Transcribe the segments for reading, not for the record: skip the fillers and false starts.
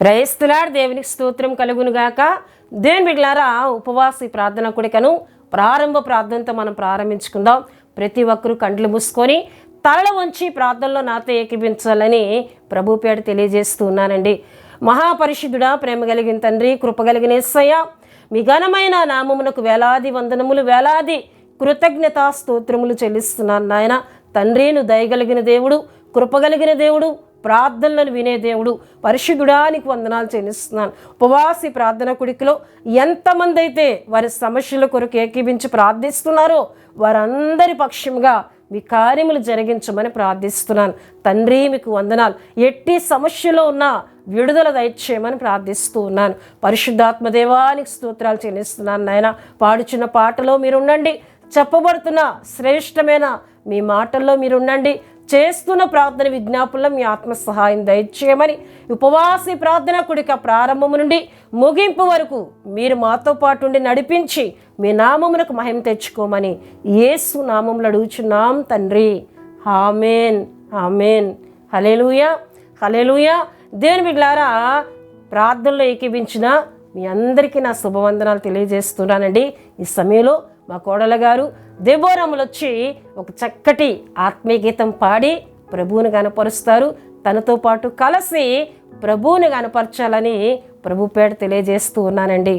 క్రైస్తలాడు దేవునికి స్తోత్రం కలుగునుగాక. దేవుని బిడ్డలారా, ఉపవాస ప్రార్థన కూడికను ప్రారంభ ప్రార్థనతో మనం ప్రారంభించుకుందాం. ప్రతి ఒక్కరూ కండ్లు మూసుకొని తలలు వంచి ప్రార్థనలో నాతో ఏకీభించాలని ప్రభు పేట తెలియజేస్తూ ఉన్నానండి. మహాపరిశుద్ధుడా, ప్రేమ కలిగిన తండ్రి, కృప కలిగిన యేసయ్య, మీ ఘనమైన నామమునకు వేలాది వందనములు, వేలాది కృతజ్ఞతా స్తోత్రములు చెల్లిస్తున్నాను నాయన. తండ్రి, నువ్వు దయగలిగిన దేవుడు, కృపగలిగిన దేవుడు, ప్రార్థనలను వినే దేవుడు, పరిశుద్ధుడానికి వందనాలు చెల్లిస్తున్నాను. ఉపవాసి ప్రార్థన కుడికిలో ఎంతమంది అయితే వారి సమస్యల కొరకు ఏకీభించి ప్రార్థిస్తున్నారో వారందరి పక్షంగా మీ కార్యములు జరిగించమని ప్రార్థిస్తున్నాను. తండ్రి, మీకు వందనాలు. ఎట్టి సమస్యలో ఉన్న విడుదల దయచేయమని ప్రార్థిస్తూ ఉన్నాను. పరిశుద్ధాత్మ దేవానికి స్తోత్రాలు చెల్లిస్తున్నాను నాయన. పాడుచున్న పాటలో మీరుండండి, చెప్పబడుతున్న శ్రేష్టమైన మీ మాటల్లో మీరుండండి. చేస్తున్న ప్రార్థన విజ్ఞాపనలో మీ ఆత్మ సహాయం దయచేయమని, ఉపవాసి ప్రార్థన కూడిక ప్రారంభము నుండి ముగింపు వరకు మీరు మాతో పాటు ఉండి నడిపించి మీ నామమునకు మహిమ తెచ్చుకోమని యేసు నామములో అడుగుచున్నాం తండ్రి. ఆమేన్, ఆమేన్. హల్లెలూయా, హల్లెలూయా. దేవుని బిడ్డలారా, ప్రార్థనలో ఏకీభించిన మీ అందరికీ నా శుభవందనాలు తెలియజేస్తున్నానండి. ఈ సమయంలో మా కోడల గారు దేబోరాములు వచ్చి ఒక చక్కటి ఆత్మీయ గీతం పాడి ప్రభువుని గనపరుస్తారు. తనతో పాటు కలిసి ప్రభువుని గనపరచాలని ప్రభు పేట తెలియజేస్తూ ఉన్నానండి.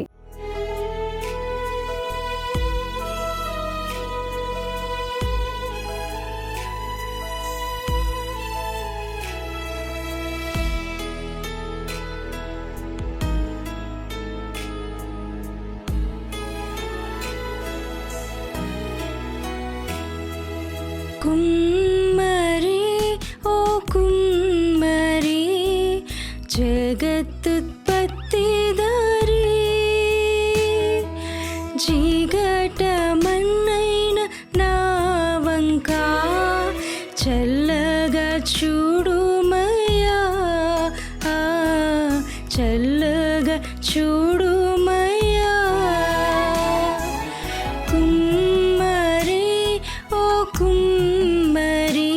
కుమ్మరి ఓ కుమ్మరి, జగత్తుత్పత్తిదారి, జిగటమన్నైన నా వంక చల్లగా చూడుమయ్యా, చల్లగా చూడుమయ్యా. కుమ్మరి ఓ కుమ్మరి,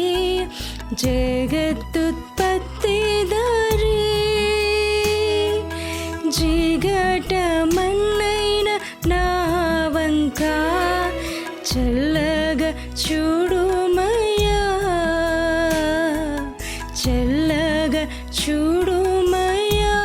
జగత్తుత్పత్తిదారి, జిగటమన్నైన నా వంక చల్లగా చూడుమయ్యా, చల్లగా చూడుమయ్యా.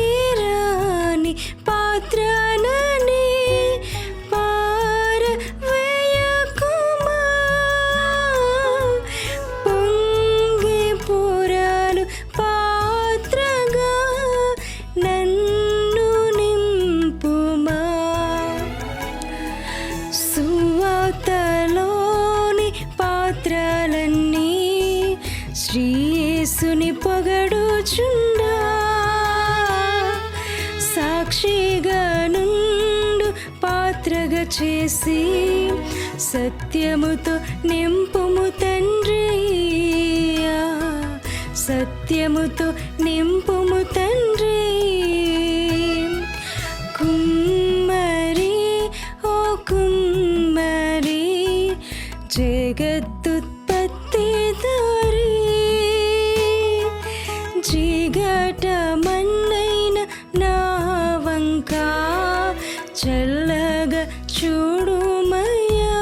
పనికిరాని పాత్రనని పారవేయకుమా, పొంగి పొరలు పాత్రగా నన్ను నింపుమా. సువార్తలోని పాత్రలన్నీ శ్రీ యేసుని పొగడుచుండా, సాక్షిగా నుండు పాత్రగా చేసి సత్యముతో నింపుము తండ్రి, సత్యముతో నింపుము తండ్రి. కుమ్మరి ఓ కుమ్మరి, జగత్తుత్పత్తిదారి, జిగటమన్నైన నా వంక చల్లగా చూడుమయ్యా,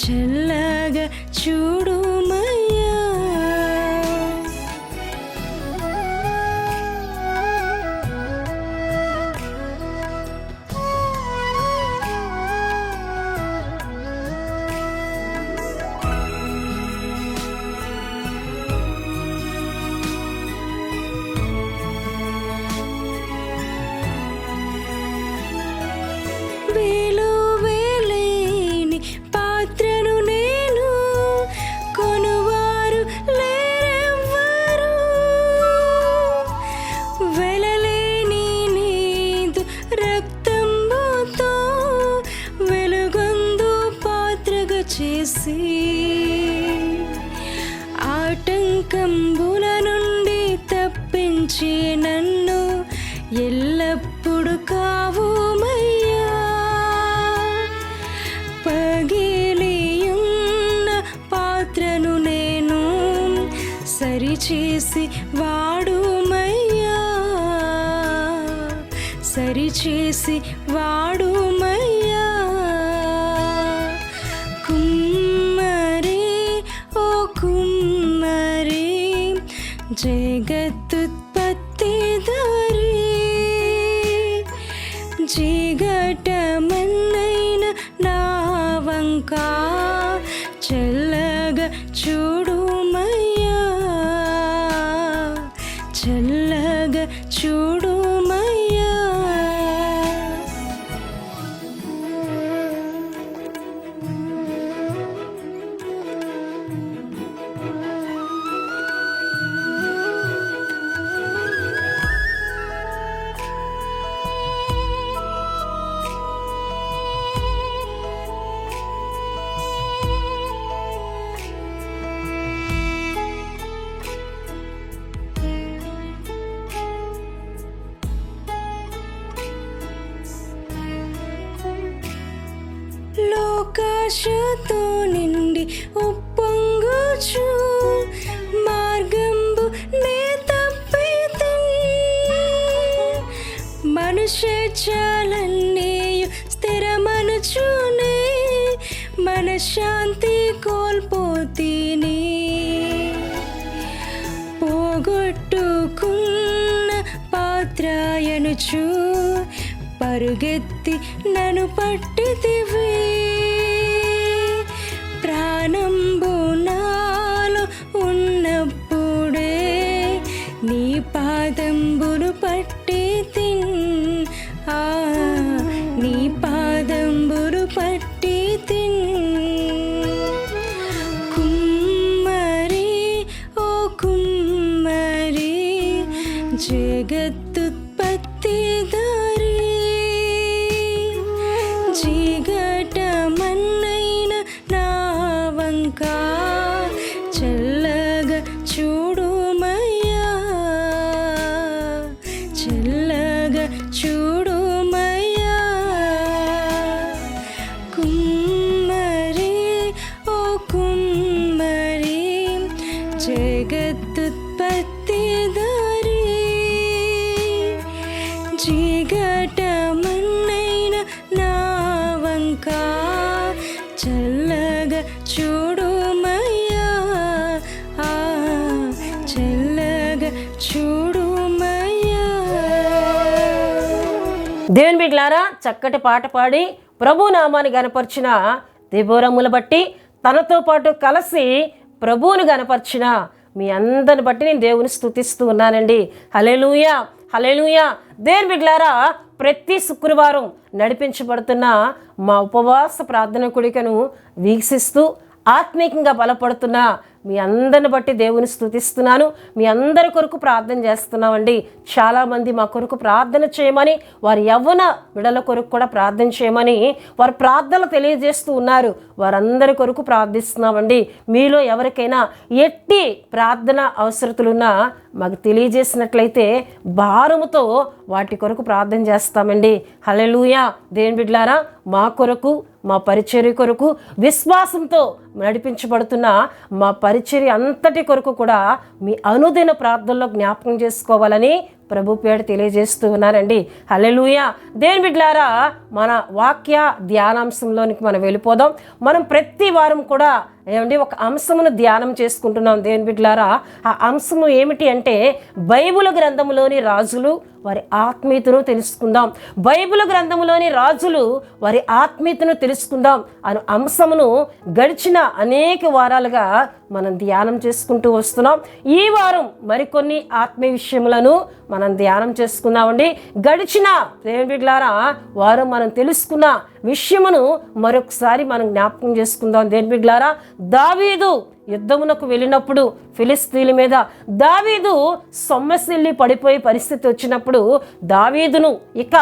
చల్లగా చూడుమయ్యా. వేలు వేలేని పాత్రను నేను, కొను మోసంబుల నుండి తప్పించి నన్ను ఎల్లప్పుడు కావుమయ్యా. పగిలియున్న పాత్రను నేను సరిచేసి వాడుమయ్యా, సరిచేసి వాడుమయ్యా. కుమ్మరి ఓ కుమ్మరి జగత్తుత్పత్తిదారి, జిగటమన్నైన నా వంక చల్లగా చూడుమయ్యా, చల్లగా చూడుమయ్యా. లోకాశతో నిండి ఉప్పొంగుచు మార్గంబు నే తప్పితిన్. మనుష్యేచ్ఛలన్నీయు స్థిరమనుచునే మనశ్శాంతి కోల్పోతిని. పోగొట్టుకున్న పాత్రయనుచు పరుగెత్తి నన్ను పట్టితివి. ప్రాణంబు నాలో ఉన్నప్పుడే నీ పాదంబులు పట్టితిన్, నీ పాదంబులు పట్టితిన్. కుమ్మరి ఓ కుమ్మరి జగత్తుత్పత్తిదారి, జిగటమన్నైన నా వంక చల్లగా చూడుమయ్యా, చల్లగా చూడుమయ్యా. కుమ్మరి ఓ కుమ్మరి జగత్తుత్పత్తిదారి, జిగటమన్నైన నా వంక చల్లగా చూడుమయ్యా, చల్లగా చూడుమయ్యా. దేవుని బిడ్డలారా, చక్కటి పాట పాడి ప్రభు నామాన్ని గనపరిచిన దెబోరములు బట్టి తనతో పాటు కలిసి ప్రభువుని గనపరిచిన మీ అందరిని బట్టి నేను దేవుని స్తుతిస్తూ ఉన్నానండి. హల్లెలూయా, హల్లెలూయా. దేవుని బిడ్డలారా, ప్రతి శుక్రవారం నడిపించబడుతున్న మా ఉపవాస ప్రార్థన కూడికను వీక్షిస్తూ ఆత్మీయంగా బలపడుతున్న మీ అందరిని బట్టి దేవుని స్తుతిస్తున్నాను. మీ అందరి కొరకు ప్రార్థన చేస్తున్నామండి. చాలామంది మా కొరకు ప్రార్థన చేయమని, వారి యవ్వన బిడ్డల కొరకు కూడా ప్రార్థన చేయమని వారు ప్రార్థనలు తెలియజేస్తూ ఉన్నారు. వారందరి కొరకు ప్రార్థిస్తున్నామండి. మీలో ఎవరికైనా ఎట్టి ప్రార్థన అవసరతలున్నా మాకు తెలియజేసినట్లయితే భారముతో వాటి కొరకు ప్రార్థన చేస్తామండి. హల్లెలూయా. దేవుని బిడ్డలారా, మా కొరకు, మా పరిచర్య కొరకు విశ్వాసంతో నడిపించబడుతున్న మా పరిచర్య అంతటి కొరకు కూడా మీ అనుదిన ప్రార్థనలో జ్ఞాపకం చేసుకోవాలని ప్రభు పేరు తెలియజేస్తూ ఉన్నారండి. హల్లెలూయా. దేవుని బిడ్డలారా, మన వాక్య ధ్యానాంశంలోనికి మనం వెళ్ళిపోదాం. మనం ప్రతి వారం కూడా ఒక అంశమును ధ్యానం చేసుకుంటున్నాం. దేవుని బిడ్డలారా, ఆ అంశము ఏమిటి అంటే బైబిల్ గ్రంథంలోని రాజులు వారి ఆత్మీయతను తెలుసుకుందాం. బైబిల్ గ్రంథంలోని రాజులు వారి ఆత్మీయతను తెలుసుకుందాం అను అంశమును గడిచిన అనేక వారాలుగా మనం ధ్యానం చేసుకుంటూ వస్తున్నాం. ఈ వారం మరికొన్ని ఆత్మీయ విషయములను మనం ధ్యానం చేసుకుందామండి. గడిచిన దేవుని బిడ్డలారా వారం మనం తెలుసుకున్న విషయమును మరొకసారి మనం జ్ఞాపకం చేసుకుందాం. దేవుని బిడ్డలారా, దావీదు యుద్ధమునకు వెళ్ళినప్పుడు ఫిలిస్తీన్ల మీద దావీదు సొమ్మసిల్లి పడిపోయే పరిస్థితి వచ్చినప్పుడు దావీదును ఇక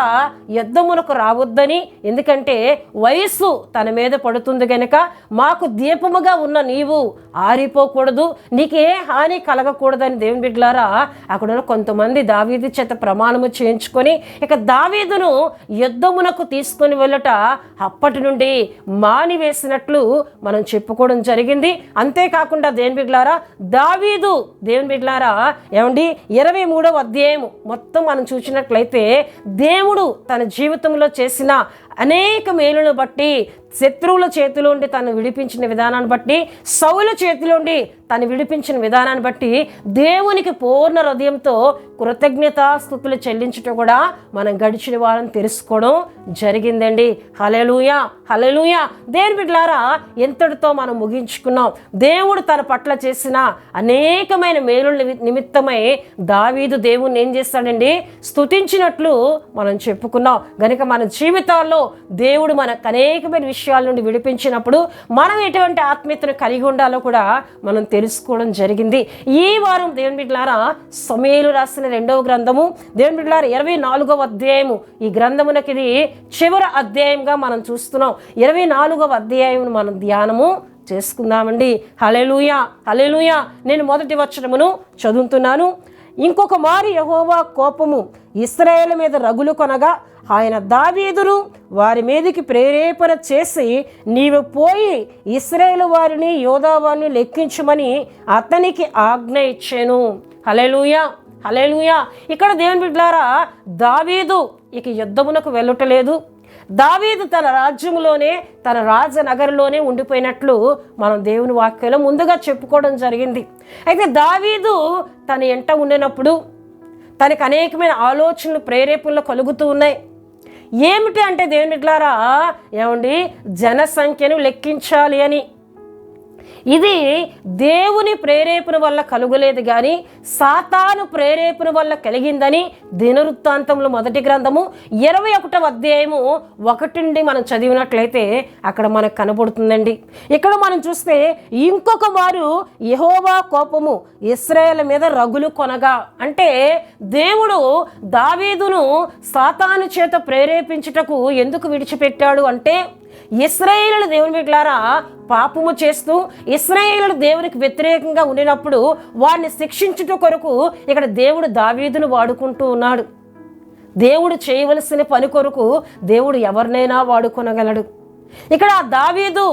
యుద్ధమునకు రావద్దని, ఎందుకంటే వయస్సు తన మీద పడుతుంది గనుక మాకు దీపముగా ఉన్న నీవు ఆరిపోకూడదు, నీకే హాని కలగకూడదని దేవుని బిడ్డలారా అక్కడ కొంతమంది దావీదు చేత ప్రమాణము చేయించుకొని ఇక దావీదును యుద్ధమునకు తీసుకొని వెళ్ళట అప్పటి నుండి మానివేసినట్లు మనం చెప్పుకోవడం జరిగింది. అంతేకాకుండా దేవుని బిడ్డలారా దావీదు దేవుని బిడ్డలారా ఏమండి 23వ అధ్యాయము మొత్తం మనం చూసినట్లయితే దేవుడు తన జీవితంలో చేసిన అనేక మేలును బట్టి, శత్రువుల చేతిలోండి తను విడిపించిన విధానాన్ని బట్టి, సౌలు చేతిలోండి తను విడిపించిన విధానాన్ని బట్టి దేవునికి పూర్ణ హృదయంతో కృతజ్ఞతాస్తుతులు చెల్లించటం కూడా మనం గడిచిన వారం తెలుసుకోవడం జరిగిందండి. హల్లెలూయా, హల్లెలూయా. దేవుని బిడ్డలారా ఎంతటితో మనం ముగించుకున్నాం. దేవుడు తన పట్ల చేసిన అనేకమైన మేలుల నిమిత్తమై దావీదు దేవుణ్ణి ఏం చేస్తాడండి, స్తుతించినట్లు మనం చెప్పుకున్నాం. గనుక మన జీవితాల్లో దేవుడు మనకు అనేకమైన విషయాల నుండి విడిపించినప్పుడు మనం ఎటువంటి ఆత్మీయతను కలిగి ఉండాలో కూడా మనం తెలుసుకోవడం జరిగింది. ఈ వారం దేవుని బిడ్డలారా సమూయేలు రాసిన 2వ గ్రంథము దేవుని బిడ్డలారా 24వ అధ్యాయము, ఈ గ్రంథమునకి ఇది చివరి అధ్యాయంగా మనం చూస్తున్నాం. 24వ అధ్యాయం మనం ధ్యానము చేసుకుందామండి. హల్లెలూయా, హల్లెలూయా. నేను మొదటి వచనమును చదువుతున్నాను. ఇంకొక మారి యెహోవా కోపము ఇశ్రాయేలు మీద రగులు కొనగా ఆయన దావీదును వారి మీదకి ప్రేరేపణ చేసి నీవు పోయి ఇశ్రాయేలు వారిని యోధా వారిని లెక్కించమని అతనికి ఆజ్ఞ ఇచ్చాను. హల్లెలూయా, హల్లెలూయా. ఇక్కడ దేవుని బిడ్డలారా దావీదు ఇక యుద్ధమునకు వెళ్ళటలేదు. దావీదు తన రాజ్యంలోనే తన రాజనగర్లోనే ఉండిపోయినట్లు మనం దేవుని వాక్యంలో ముందుగా చెప్పుకోవడం జరిగింది. అయితే దావీదు తన ఎంట ఉండినప్పుడు తనకు అనేకమైన ఆలోచనలు ప్రేరేపణలు కలుగుతూ ఉన్నాయి. ఏమిటి అంటే దేవుని బిడ్డలారా ఏమండి జనసంఖ్యను లెక్కించాలి అని. ఇది దేవుని ప్రేరేపణ వల్ల కలుగలేదు కానీ సాతాను ప్రేరేపణ వల్ల కలిగిందని దినవృత్తాంతములు 1వ గ్రంథము 21వ అధ్యాయము 1 నుండి మనం చదివినట్లయితే అక్కడ మనకు కనబడుతుందండి. ఇక్కడ మనం చూస్తే ఇంకొక మారు యెహోవా కోపము ఇశ్రాయేలు మీద రగులు కొనగా, అంటే దేవుడు దావీదును సాతాను చేత ప్రేరేపించుటకు ఎందుకు విడిచిపెట్టాడు అంటే ఇశ్రాయేలు దేవుని బిడ్డలారా పాపము చేస్తూ ఇశ్రాయేలు దేవునికి వ్యతిరేకంగా ఉండినప్పుడు వారిని శిక్షించుట కొరకు ఇక్కడ దేవుడు దావీదును వాడుకుంటూ ఉన్నాడు. దేవుడు చేయవలసిన పని కొరకు దేవుడు ఎవరినైనా వాడుకొనగలడు. ఇక్కడ దావీదు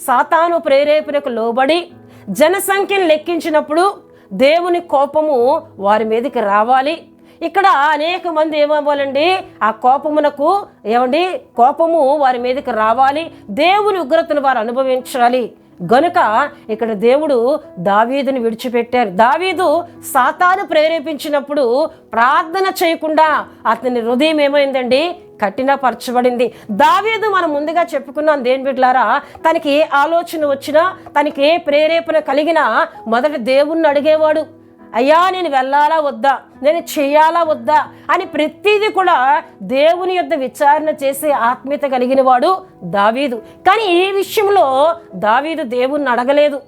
సాతాను ప్రేరేపణకు లోబడి జనసంఖ్యను లెక్కించినప్పుడు దేవుని కోపము వారి మీదకి రావాలి. ఇక్కడ అనేక మంది ఏమవ్వాలండి, ఆ కోపమునకు ఏమండి కోపము వారి మీదకి రావాలి, దేవుని ఉగ్రతను వారు అనుభవించాలి. గనుక ఇక్కడ దేవుడు దావీదుని విడిచిపెట్టారు. దావీదు సాతాను ప్రేరేపించినప్పుడు ప్రార్థన చేయకుండా అతని హృదయం ఏమైందండి, కఠినపరచబడింది. దావీదు మనం ముందుగా చెప్పుకున్నాం దేవుని బిడ్డలారా, తనకి ఏ ఆలోచన వచ్చినా తనకి ఏ ప్రేరేపణ కలిగినా మొదట దేవుణ్ణి అడిగేవాడు. అయ్యా నేను వెళ్ళాలా వద్దా, నేను చేయాలా వద్దా అని ప్రతిదీ కూడా దేవుని యొద్ద విచారణ చేసే ఆత్మీయత కలిగిన వాడు దావీదు. కానీ ఈ విషయంలో దావీదు దేవుణ్ణి అడగలేదు.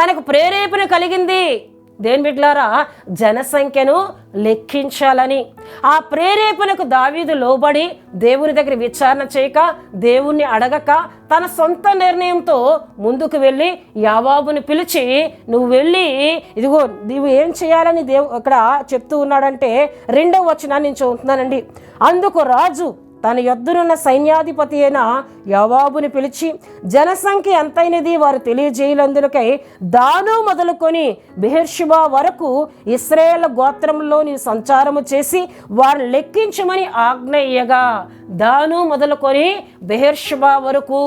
తనకు ప్రేరేపణ కలిగింది దేవుని బిడ్డలారా జనసంఖ్యను లెక్కించాలని. ఆ ప్రేరేపణకు దావీదు లోబడి దేవుని దగ్గర విచారణ చేయక, దేవుణ్ణి అడగక, తన సొంత నిర్ణయంతో ముందుకు వెళ్ళి యావాబుని పిలిచి నువ్వు వెళ్ళి ఇదిగో నువ్వు ఏం చేయాలని ఇక్కడ చెప్తూ ఉన్నాడంటే 2వ వచనాన్ని నేను చదువుతున్నానండి. అందుకు రాజు తన యొద్దనున్న సైన్యాధిపతి అయిన యోవాబుని పిలిచి జనసంఖ్య ఎంతైనది వారు తెలియజేయలందులకై దాను మొదలుకొని బెయేర్షెబా వరకు ఇశ్రాయేలు గోత్రంలో నీవు సంచారము చేసి వారిని లెక్కించమని ఆజ్ఞ ఇయ్యగా, దాను మొదలుకొని బెయేర్షెబా వరకు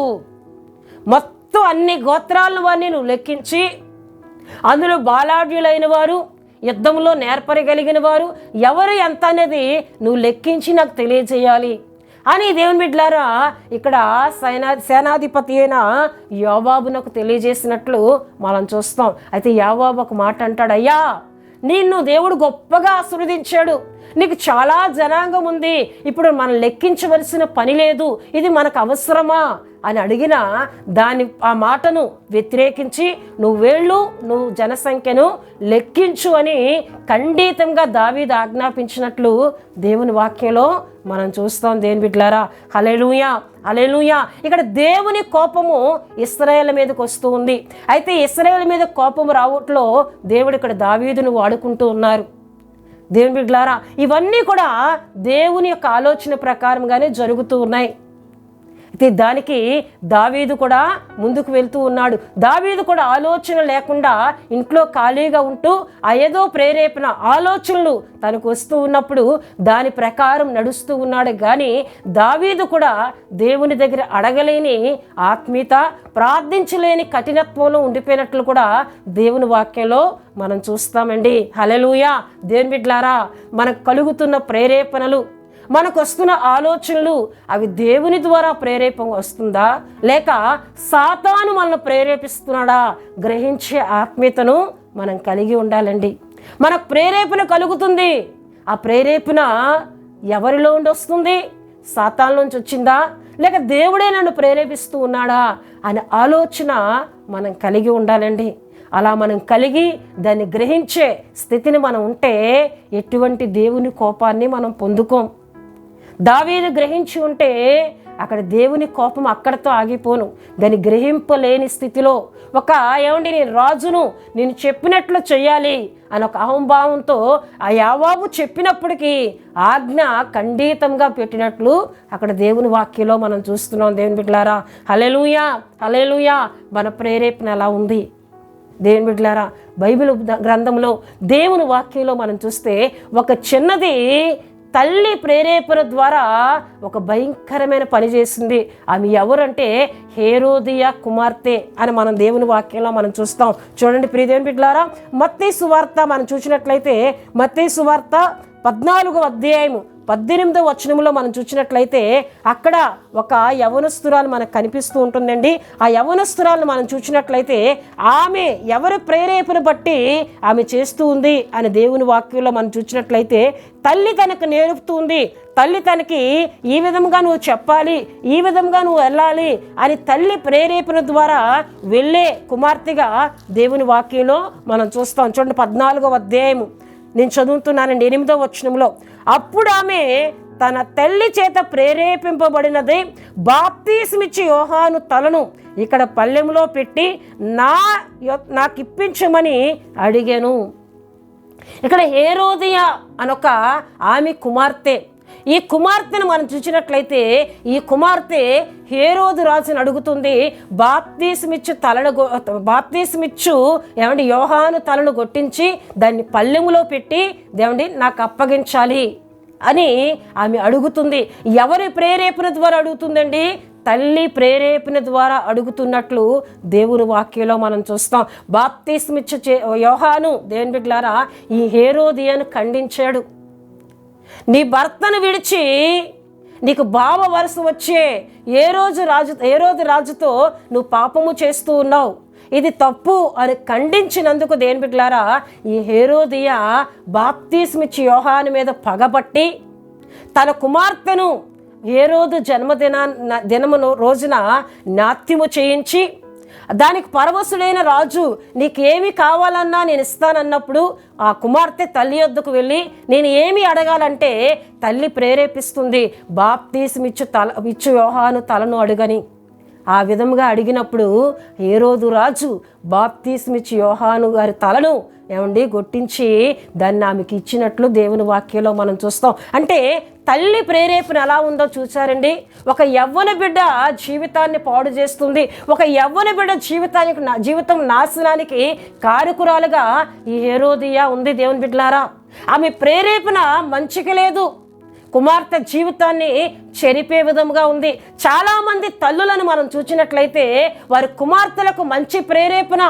మొత్తం అన్ని గోత్రాల వారిని నువ్వు లెక్కించి అందులో బాలాఢ్యులైన వారు, యుద్ధంలో నేర్పరగలిగిన వారు ఎవరు ఎంత అనేది నువ్వు లెక్కించి నాకు తెలియజేయాలి అని దేవుని బిడ్డలారా ఇక్కడ సేనాధిపతి అయిన యోవాబునకు తెలియజేసినట్లు మనం చూస్తాం. అయితే యోవాబు ఒక మాట అంటాడు, అయ్యా నిన్ను దేవుడు గొప్పగా ఆశీర్వదించాడు, నీకు చాలా జనాంగం ఉంది, ఇప్పుడు మనం లెక్కించవలసిన పని లేదు, ఇది మనకు అవసరమా అని అడిగినా ఆ మాటను వ్యతిరేకించి నువ్వు జనసంఖ్యను లెక్కించు అని ఖండితంగా దావీదు ఆజ్ఞాపించినట్లు దేవుని వాక్యంలో మనం చూస్తాం. దేవుని బిడ్డలారా, హల్లెలూయా హల్లెలూయా. ఇక్కడ దేవుని కోపము ఇశ్రాయేలు మీదకి వస్తూ ఉంది. అయితే ఇశ్రాయేలు మీద కోపం రావట్లో దేవుడు ఇక్కడ దావీదును వాడుకుంటూ ఉన్నారు. దేవుని బిడ్డలారా, ఇవన్నీ కూడా దేవుని యొక్క ఆలోచన ప్రకారంగానే జరుగుతూ ఉన్నాయి. అయితే దానికి దావీదు కూడా ముందుకు వెళ్తూ ఉన్నాడు. దావీదు కూడా ఆలోచన లేకుండా ఇంట్లో ఖాళీగా ఉంటూ ఏదో ప్రేరేపణ ఆలోచనలు తనకు వస్తూ ఉన్నప్పుడు దాని ప్రకారం నడుస్తూ ఉన్నాడు. కానీ దావీదు కూడా దేవుని దగ్గర అడగలేని ఆత్మీయత, ప్రార్థించలేని కఠినత్వంలో ఉండిపోయినట్లు కూడా దేవుని వాక్యంలో మనం చూస్తామండి. హల్లెలూయా. దేవుని బిడ్డలారా, మనకు కలుగుతున్న ప్రేరేపణలు, మనకు వస్తున్న ఆలోచనలు అవి దేవుని ద్వారా ప్రేరేపణ వస్తుందా లేక సాతాను మనల్ని ప్రేరేపిస్తున్నాడా గ్రహించే ఆత్మీయతను మనం కలిగి ఉండాలండి. మనకు ప్రేరేపణ కలుగుతుంది, ఆ ప్రేరేపణ ఎవరిలో ఉండి వస్తుంది? సాతాను నుంచి వచ్చిందా లేక దేవుడే నన్ను ప్రేరేపిస్తూ ఉన్నాడా అనే ఆలోచన మనం కలిగి ఉండాలండి. అలా మనం కలిగి దాన్ని గ్రహించే స్థితిని మనం ఉంటే ఎటువంటి దేవుని కోపాన్ని మనం పొందుకోం. దావీదు గ్రహించి ఉంటే అక్కడ దేవుని కోపం అక్కడితో ఆగిపోను. దాన్ని గ్రహింపలేని స్థితిలో నేను రాజును, నేను చెప్పినట్లు చెయ్యాలి అని ఒక అహంభావంతో ఆ యావాబు చెప్పినప్పటికీ ఆజ్ఞ ఖండితంగా పెట్టినట్లు అక్కడ దేవుని వాక్యంలో మనం చూస్తున్నాం. దేవుని బిడ్డలారా, హల్లెలూయా హల్లెలూయా. మన ప్రేరేపణ ఎలా ఉంది? దేవుని బిడ్డలారా, బైబిల్ గ్రంథంలో దేవుని వాక్యంలో మనం చూస్తే ఒక చిన్నది తల్లి ప్రేరేపణ ద్వారా ఒక భయంకరమైన పని చేసింది. ఆమె ఎవరంటే హేరోదియ కుమార్తె అని మనం దేవుని వాక్యంలో మనం చూస్తాం. చూడండి ప్రియ దేవుని బిడ్డలారా, మత్తయి సువార్త మనం చూసినట్లయితే మత్తయి సువార్త 14వ అధ్యాయము 18వ వచనంలో మనం చూసినట్లయితే అక్కడ ఒక యవనస్తురాలు మనకు కనిపిస్తూ ఉంటుందండి. ఆ యవనస్తురాలను మనం చూసినట్లయితే ఆమె ఎవరి ప్రేరేపణ బట్టి ఆమె చేస్తూ ఉంది అని దేవుని వాక్యంలో మనం చూసినట్లయితే తల్లి తనకు నేర్పుతుంది. తల్లి తనకి ఈ విధంగా నువ్వు చెప్పాలి, ఈ విధంగా నువ్వు వెళ్ళాలి అని తల్లి ప్రేరేపణ ద్వారా వెళ్ళే కుమార్తెగా దేవుని వాక్యంలో మనం చూస్తాం. చూడండి 14వ అధ్యాయము నేను చదువుతున్నానండి 8వ వచనంలో. అప్పుడు ఆమె తన తల్లి చేత ప్రేరేపింపబడినది బాప్తీసమిచ్చి యోహాను తలను ఇక్కడ పళ్ళెంలో పెట్టి నాకు ఇప్పించమని అడిగాను. ఇక్కడ హేరోదియ అనొక ఆమె కుమార్తె. ఈ కుమార్తెను మనం చూసినట్లయితే ఈ కుమార్తె హేరోదు రాజుని అడుగుతుంది, బాప్తీసమిచ్చు యోహాను తలను కొట్టించి దాన్ని పళ్ళెములో పెట్టి నాకు అప్పగించాలి అని ఆమె అడుగుతుంది. ఎవరి ప్రేరేపణ ద్వారా అడుగుతుందండి? తల్లి ప్రేరేపణ ద్వారా అడుగుతున్నట్లు దేవుని వాక్యంలో మనం చూస్తాం. బాప్తీసమిచ్చు యోహాను దేవుని బిడ్డలారా ఈ హేరోదియను ఖండించాడు. నీ భర్తను విడిచి నీకు బావ వరుస వచ్చే ఏ రోజు రాజుతో నువ్వు పాపము చేస్తూ ఉన్నావు, ఇది తప్పు అని ఖండించినందుకు దేవుని బిడ్డలారా ఈ హేరోదియ బాప్తీసమిచ్చి యోహాను మీద పగబట్టి తన కుమార్తెను హేరోదు జన్మదినము రోజున నాట్యము చేయించి దానికి పరవశుడైన రాజు నీకేమి కావాలన్నా నేను ఇస్తానన్నప్పుడు ఆ కుమార్తె తల్లి వద్దకు వెళ్ళి నేను ఏమి అడగాలంటే తల్లి ప్రేరేపిస్తుంది, బాప్తీసమిచ్చు యోహాను తలను అడుగని. ఆ విధంగా అడిగినప్పుడు హేరోదు రాజు బాప్తీసమిచ్చి యోహాను గారి తలను కొట్టించి దాన్ని ఆమెకి ఇచ్చినట్లు దేవుని వాక్యంలో మనం చూస్తాం. అంటే తల్లి ప్రేరేపణ ఎలా ఉందో చూసారండి. ఒక యవ్వన బిడ్డ జీవితాన్ని పాడు చేస్తుంది. ఒక యవ్వన బిడ్డ జీవితం నాశనానికి కారకురాలుగా ఈ హేరోదియ ఉంది. దేవుని బిడ్డలారా, ఆమె ప్రేరేపణ మంచికి లేదు, కుమార్తె జీవితాన్ని చెరిపే విధంగా ఉంది. చాలామంది తల్లులను మనం చూసినట్లయితే వారి కుమార్తెలకు మంచి ప్రేరేపణ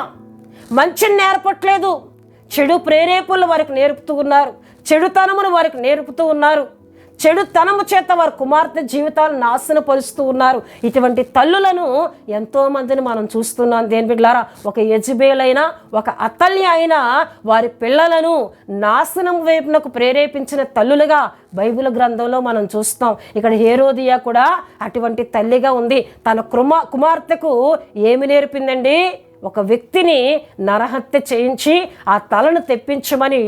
మంచిని నేర్పట్లేదు, చెడు ప్రేరేపణలు వారికి నేర్పుతూ ఉన్నారు, చెడుతనమును వారికి నేర్పుతూ ఉన్నారు. చెడుతనము చేత వారి కుమార్తె జీవితాలు నాశనపరుస్తూ ఉన్నారు. ఇటువంటి తల్లులను ఎంతోమందిని మనం చూస్తున్నాం దేని బిడ్డలారా. ఒక యెజబేలైనా ఒక అతల్య అయినా వారి పిల్లలను నాశనం వైపునకు ప్రేరేపించిన తల్లులుగా బైబిల్ గ్రంథంలో మనం చూస్తాం. ఇక్కడ హేరోదియా కూడా అటువంటి తల్లిగా ఉంది. తన కుమార్తెకు ఏమి నేర్పిందండి? ఒక వ్యక్తిని నరహత్య చేయించి ఆ తలను తెప్పించమని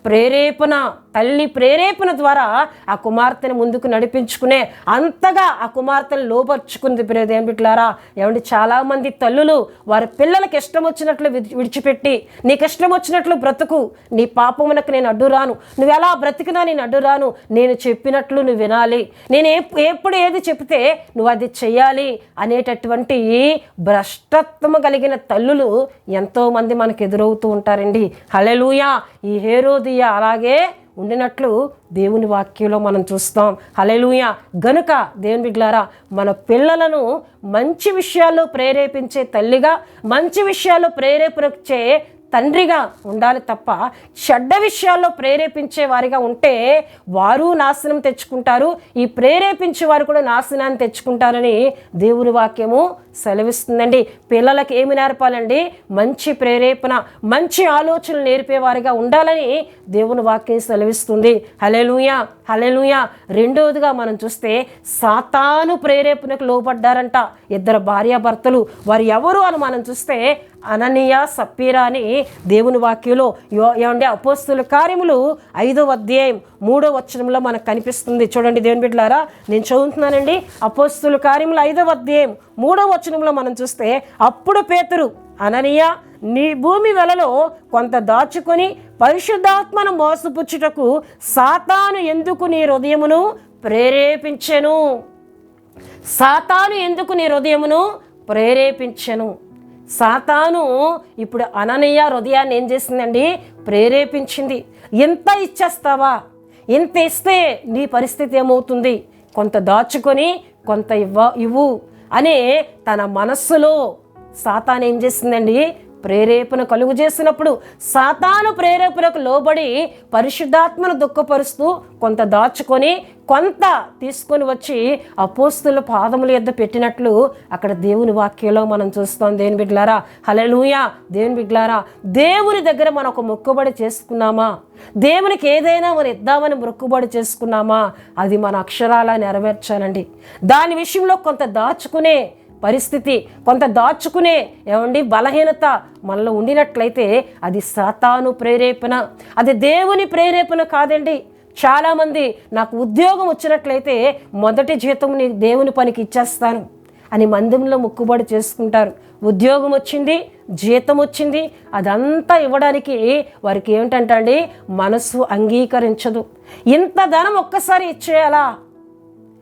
ప్రేరేపణ, తల్లి ప్రేరేపణ ద్వారా ఆ కుమార్తెను ముందుకు నడిపించుకునే అంతగా ఆ కుమార్తెను లోపరుచుకుంది. ప్రియదేవుని బిడ్డలారా, ఏమండి చాలామంది తల్లులు వారి పిల్లలకి ఇష్టం వచ్చినట్లు విడిచిపెట్టి, నీకు ఇష్టం వచ్చినట్లు బ్రతుకు, నీ పాపమునకు నేను అడ్డురాను, నువ్వు ఎలా బ్రతికినా నేను అడ్డురాను, నేను చెప్పినట్లు నువ్వు వినాలి, నేను ఎప్పుడు ఏది చెప్తే నువ్వు అది చెయ్యాలి అనేటటువంటి భ్రష్టత్వము కలిగిన తల్లులు ఎంతోమంది మనకు ఎదురవుతూ ఉంటారండి. హల్లెలూయా. ఈ హేరోదియా అలాగే ఉండినట్లు దేవుని వాక్యంలో మనం చూస్తాం. హల్లెలూయా. గనుక దేవుని బిడ్డలారా, మన పిల్లలను మంచి విషయాల్లో ప్రేరేపించే తల్లిగా, మంచి విషయాల్లో ప్రేరేపించే తండ్రిగా ఉండాలి తప్ప చెడ్డ విషయాల్లో ప్రేరేపించే వారిగా ఉంటే వారు నాశనం తెచ్చుకుంటారు, ఈ ప్రేరేపించే వారు కూడా నాశనాన్ని తెచ్చుకుంటారని దేవుని వాక్యము సెలవిస్తుందండి. పిల్లలకి ఏమి నేర్పాలండి? మంచి ప్రేరేపణ, మంచి ఆలోచనలు నేర్పేవారిగా ఉండాలని దేవుని వాక్యం సెలవిస్తుంది. హల్లెలూయా, హల్లెలూయా. రెండవదిగా మనం చూస్తే సాతాను ప్రేరేపణకు లోబడ్డారంట ఇద్దరు భార్యాభర్తలు. వారు ఎవరు అని మనం చూస్తే అననీయ సప్పీరా అని దేవుని వాక్యంలో ఏమంటే అపోస్తుల కార్యములు 5వ అధ్యాయం 3వ వచనంలో మనకు కనిపిస్తుంది. చూడండి దేవుని బిడ్డలారా, నేను చదువుతున్నానండి. అపోస్తుల కార్యములు 5వ అధ్యాయం 3వ వచనంలో మనం చూస్తే, అప్పుడు పేతురు, అననీయ, నీ భూమి వెలలో కొంత దాచుకొని పరిశుద్ధాత్మను మోసపుచ్చుటకు సాతాను ఎందుకు నీ హృదయమును ప్రేరేపించెను? సాతాను ఎందుకు నీ హృదయమును ప్రేరేపించెను? సాతాను ఇప్పుడు అననీయ హృదయాన్ని ఏం చేసిందండి? ప్రేరేపించింది. ఎంత ఇచ్చేస్తావా? ఎంత ఇస్తే నీ పరిస్థితి ఏమవుతుంది? కొంత దాచుకొని కొంత ఇవ్వు అనే తన మనస్సులో సాతాను ఏం చేసిందండి? ప్రేరేపణ కలుగు చేసినప్పుడు సాతాను ప్రేరేపణకు లోబడి పరిశుద్ధాత్మను దుఃఖపరుస్తూ కొంత దాచుకొని కొంత తీసుకొని వచ్చి అపోస్తుల పాదముల యొద్ద పెట్టినట్లు అక్కడ దేవుని వాక్యంలో మనం చూస్తాం. దేవుని బిడ్డలారా, హల్లెలూయా. దేవుని బిడ్డలారా, దేవుని దగ్గర మనం ఒక మొక్కుబడి చేసుకున్నామా? దేవునికి ఏదైనా మనం ఇద్దామని మొక్కుబడి చేసుకున్నామా? అది మన అక్షరాలా నెరవేర్చాలండి. దాని విషయంలో కొంత దాచుకునే పరిస్థితి, కొంత దాచుకునే బలహీనత మనలో ఉండినట్లయితే అది సాతాను ప్రేరేపణ, అది దేవుని ప్రేరేపణ కాదండి. చాలామంది నాకు ఉద్యోగం వచ్చినట్లయితే మొదటి జీతం నీ దేవుని పనికి ఇచ్చేస్తాను అని మందిరంలో మొక్కుబడి చేసుకుంటారు. ఉద్యోగం వచ్చింది, జీతం వచ్చింది, అదంతా ఇవ్వడానికి వారికి ఏమిటంటే మనసు అంగీకరించదు. ఇంత ధనం ఒక్కసారి ఇచ్చేయాలా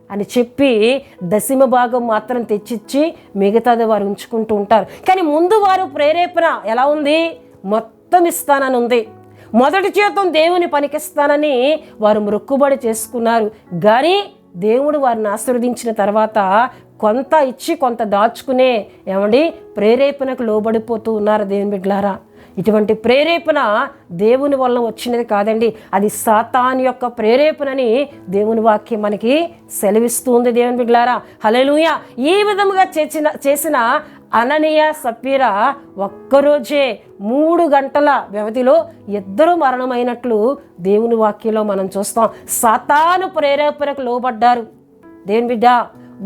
అని చెప్పి దశమ భాగం మాత్రం తెచ్చిచ్చి మిగతాది వారు ఉంచుకుంటూ ఉంటారు. కానీ ముందు వారు ప్రేరేపణ ఎలా ఉంది? మొత్తం ఇస్తానని ఉంది. మొదటి జీతం దేవుని పనికిస్తానని వారు మొక్కుబడి చేసుకున్నారు. కానీ దేవుడు వారిని ఆశీర్వదించిన తర్వాత కొంత ఇచ్చి కొంత దాచుకునే ప్రేరేపణకు లోబడిపోతూ ఉన్నారు. దేవుని బిడ్డలారా, ఇటువంటి ప్రేరేపణ దేవుని వల్ల వచ్చినది కాదండి, అది సాతాను యొక్క ప్రేరేపణని దేవుని వాక్యం మనకి సెలవిస్తుంది. దేవుని బిడ్డలారా, హల్లెలూయా. ఈ విధముగా చేసిన అననీయ సప్పీరా ఒక్కరోజే 3 గంటల వ్యవధిలో ఇద్దరు మరణమైనట్లు దేవుని వాక్యంలో మనం చూస్తాం. సాతాను ప్రేరేపణకు లోబడ్డారు. దేవుని బిడ్డ,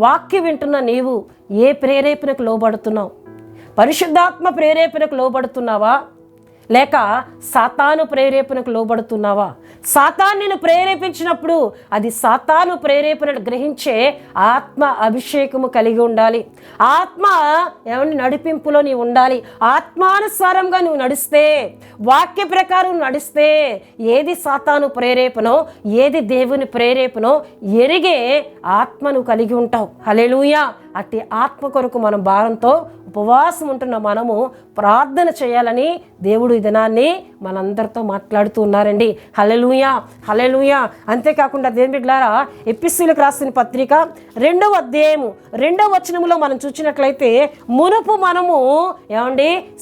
వాక్యం వింటున్న నీవు ఏ ప్రేరేపణకు లోబడుతున్నావు? పరిశుద్ధాత్మ ప్రేరేపణకు లోబడుతున్నావా? లేక సాతాను ప్రేరేపణకు లోబడుతున్నావా? సాతాను నిన్ను ప్రేరేపించినప్పుడు అది సాతాను ప్రేరేపణ గ్రహించే ఆత్మ అభిషేకము కలిగి ఉండాలి. ఆత్మ నడిపింపులో నీవు ఉండాలి. ఆత్మానుసారంగా నువ్వు నడిస్తే, వాక్య ప్రకారం నడిస్తే ఏది సాతాను ప్రేరేపణో ఏది దేవుని ప్రేరేపణో ఎరిగే ఆత్మ నువ్వు కలిగి ఉంటావు. హల్లెలూయా. అట్టి ఆత్మ కొరకు మనం భారంతో ఉపవాసం ఉంటున్న మనము ప్రార్థన చేయాలని దేవుడు ఈ దినాన్ని మనందరితో మాట్లాడుతూ ఉన్నారండి. హల్లెలూయా, హల్లెలూయా. అంతేకాకుండా దేవుని బిడ్డలారా, ఎఫెసీయులకు రాసిన పత్రిక 2వ అధ్యాయము 2వ వచనములో మనం చూసినట్లయితే, మునుపు మనము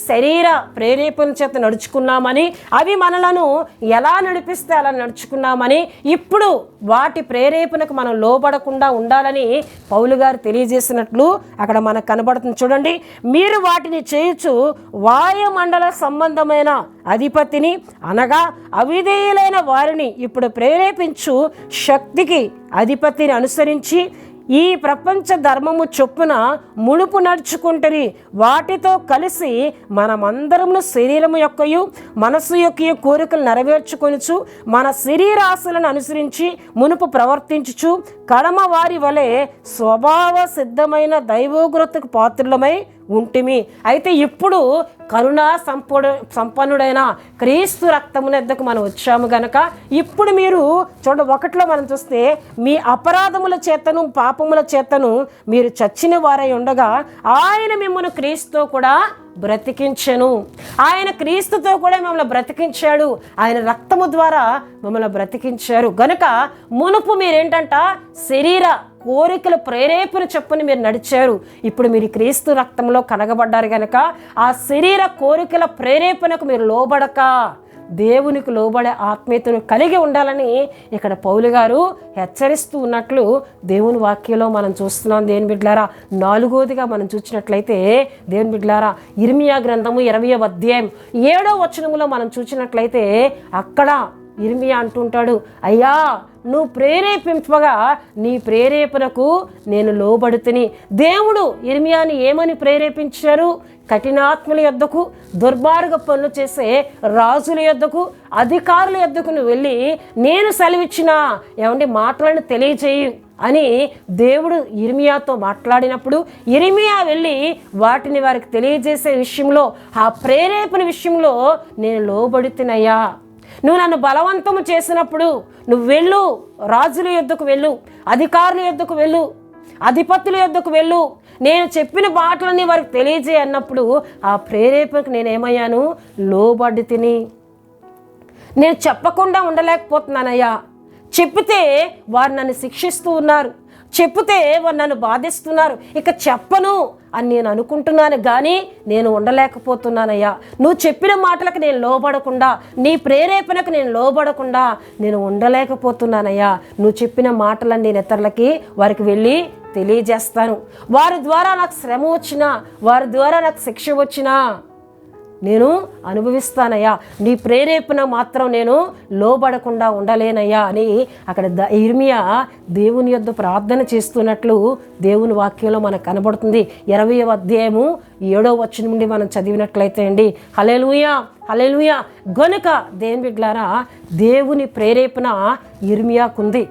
శరీర ప్రేరేపణ చేత నడుచుకున్నామని, అవి మనలను ఎలా నడిపిస్తే అలా నడుచుకున్నామని, ఇప్పుడు వాటి ప్రేరేపణకు మనం లోబడకుండా ఉండాలని పౌలు గారు తెలియజేసినట్లు అక్కడ మనకు కనబడుతుంది. చూడండి, మీరు వాటిని చేయుచు వాయుమండల సంబంధమైన అధిపతిని అనగా అవిధేయులైన వారిని ఇప్పుడు ప్రేరేపించు శక్తికి అధిపతిని అనుసరించి ఈ ప్రపంచ ధర్మము చొప్పున మునుపు నడుచుకుంటరి. వాటితో కలిసి మనమందరము శరీరము యొక్కయు మనస్సు యొక్క కోరికలు నెరవేర్చుకొనుచు మన శరీరాశలను అనుసరించి మునుపు ప్రవర్తించుచు కడమ వారి వలె స్వభావ సిద్ధమైన దైవోగ్రతకు పాత్రులమై ఉంటిమి. అయితే ఇప్పుడు కరుణా సంపన్నుడైన క్రీస్తు రక్తమునెద్దకు మనం వచ్చాము గనక ఇప్పుడు మీరు చూడ 1లో మనం చూస్తే మీ అపరాధముల చేతను పాపముల చేతను మీరు చచ్చిన వారై ఉండగా ఆయన మిమ్మల్ని క్రీస్తుతో కూడా బ్రతికించెను. ఆయన క్రీస్తుతో కూడా మిమ్మల్ని బ్రతికించాడు. ఆయన రక్తము ద్వారా మిమ్మల్ని బ్రతికించారు గనుక మునుపు మీరేంటంట శరీర కోరికల ప్రేరేపణ చొప్పున మీరు నడిచారు. ఇప్పుడు మీరు క్రీస్తు రక్తంలో కడగబడ్డారు గనక ఆ శరీర కోరికల ప్రేరేపణకు మీరు లోబడక దేవునికి లోబడే ఆత్మీయతను కలిగి ఉండాలని ఇక్కడ పౌలు గారు హెచ్చరిస్తూ ఉన్నట్లు దేవుని వాక్యంలో మనం చూస్తున్నాం. దేవుని బిడ్డలారా, 4వదిగా మనం చూసినట్లయితే దేవుని బిడ్డలారా ఇర్మియా గ్రంథము 20వ అధ్యాయం 7వ వచనములో మనం చూసినట్లయితే అక్కడ ఇర్మియా అంటుంటాడు, అయ్యా నువ్వు ప్రేరేపింపగా నీ ప్రేరేపణకు నేను లోబడుతుని. దేవుడు ఇర్మియాని ఏమని ప్రేరేపించారు? కఠినాత్మల యొద్దకు, దుర్మార్గ పనులు చేసే రాజుల యొద్దకు, అధికారుల యొద్దకు నువ్వు వెళ్ళి నేను సెలవిచ్చిన మాటలను తెలియజేయు అని దేవుడు ఇర్మియాతో మాట్లాడినప్పుడు ఇర్మియా వెళ్ళి వాటిని వారికి తెలియజేసే విషయంలో, ఆ ప్రేరేపణ విషయంలో నేను లోబడుతున్నయ్యా. నువ్వు నన్ను బలవంతము చేసినప్పుడు నువ్వు వెళ్ళు, రాజుల యొద్దకు వెళ్ళు, అధికారుల యొద్దకు వెళ్ళు, అధిపతుల యొద్దకు వెళ్ళు, నేను చెప్పిన మాటలన్నీ వారికి తెలియజేయ అన్నప్పుడు ఆ ప్రేరేపణకు నేనేమయ్యాను? లోబడి తిని. నేను చెప్పకుండా ఉండలేకపోతున్నానయ్యా. చెప్పితే వారు నన్ను శిక్షిస్తూ ఉన్నారు, చెప్తే వారు నన్ను బాధిస్తున్నారు, ఇక చెప్పను అని నేను అనుకుంటున్నాను కానీ నేను ఉండలేకపోతున్నానయ్యా. నువ్వు చెప్పిన మాటలకు నేను లోబడకుండా, నీ ప్రేరేపణకు నేను లోబడకుండా నేను ఉండలేకపోతున్నానయ్యా. నువ్వు చెప్పిన మాటలను నేను ఇతరులకి వారికి వెళ్ళి తెలియజేస్తాను. వారి ద్వారా నాకు శ్రమ వచ్చినా, వారి ద్వారా నాకు శిక్ష వచ్చినా నేను అనుభవిస్తానయ్యా. నీ ప్రేరేపణ మాత్రం నేను లోబడకుండా ఉండలేనయ్యా అని అక్కడ ఇర్మియా దేవుని యొద్ద ప్రార్థన చేస్తున్నట్లు దేవుని వాక్యంలో మనకు కనబడుతుంది. 20వ అధ్యాయము 7వ వచనం నుండి మనం చదివినట్లయితే అండి, హల్లెలూయా హల్లెలూయా. గనుక దేవుని బిడ్డలారా దేవుని ప్రేరేపణ ఇర్మియాకుంది.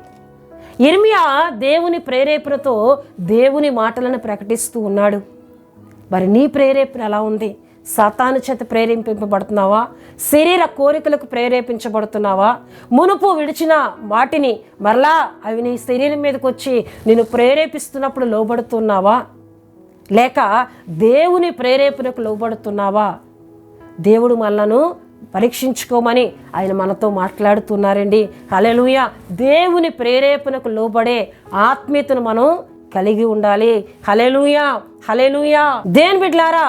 ఇర్మియా దేవుని ప్రేరేపణతో దేవుని మాటలను ప్రకటిస్తూ ఉన్నాడు. మరి నీ ప్రేరేపణ ఎలా ఉంది? సాతాను చేత ప్రేరేపింపబడుతున్నావా? శరీర కోరికలకు ప్రేరేపించబడుతున్నావా? మునుపు విడిచిన వాటిని మరలా అవి నీ శరీరం మీదకి వచ్చి నేను ప్రేరేపిస్తున్నప్పుడు లోబడుతున్నావా? లేక దేవుని ప్రేరేపణకు లోబడుతున్నావా? దేవుడు మనలను పరీక్షించుకోమని ఆయన మనతో మాట్లాడుతున్నారండి. హల్లెలూయా. దేవుని ప్రేరేపణకు లోబడే ఆత్మీయతను మనం కలిగి ఉండాలి. హల్లెలూయా హల్లెలూయా. దేవుని బిడ్డలారా,